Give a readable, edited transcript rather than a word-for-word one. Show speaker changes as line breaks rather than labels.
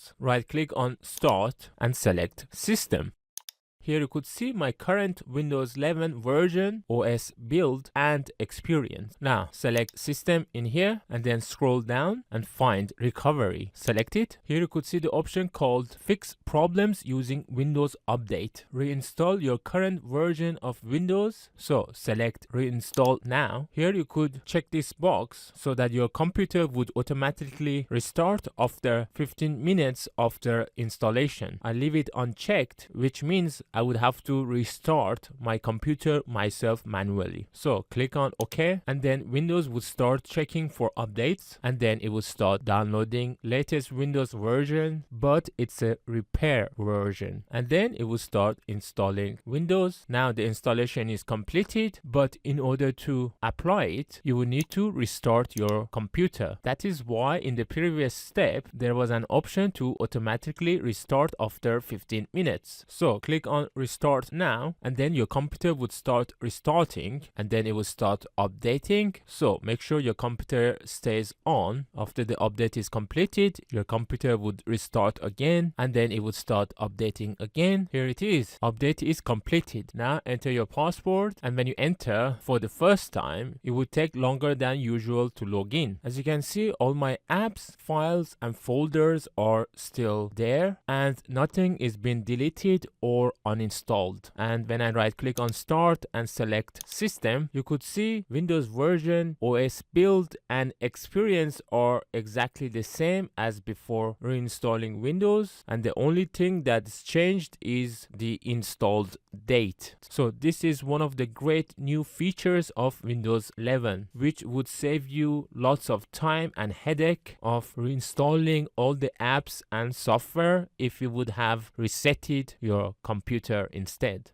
box, right click on Start and select System. Here you could see my current Windows 11 version, OS build and experience. Now select System in here and then scroll down and find Recovery. Select it. Here you could see the option called Fix Problems using Windows Update. Reinstall your current version of Windows. So select Reinstall now. Here you could check this box so that your computer would automatically restart after 15 minutes after installation. I leave it unchecked, which means I would have to restart my computer myself manually. So click on OK, and then Windows would start checking for updates, and then it would start downloading latest Windows version, but it's a repair version, and then it will start installing Windows. Now the installation is completed, but in order to apply it, you will need to restart your computer. That is why in the previous step there was an option to automatically restart after 15 minutes. So click on Restart now, and then your computer would start restarting, and then it will start updating. So make sure your computer stays on. After the update is completed, your computer would restart again, and then it would start updating again. Here it is. Update is completed. Now enter your password, and when you enter for the first time, it would take longer than usual to log in. As you can see, all my apps, files and folders are still there, and nothing is being deleted or uninstalled. And when I right click on Start and select System, you could see Windows version, OS build and experience are exactly the same as before reinstalling Windows, and the only thing that's changed is the installed date. So this is one of the great new features of Windows 11, which would save you lots of time and headache of reinstalling all the apps and software if you would have resetted your computer instead.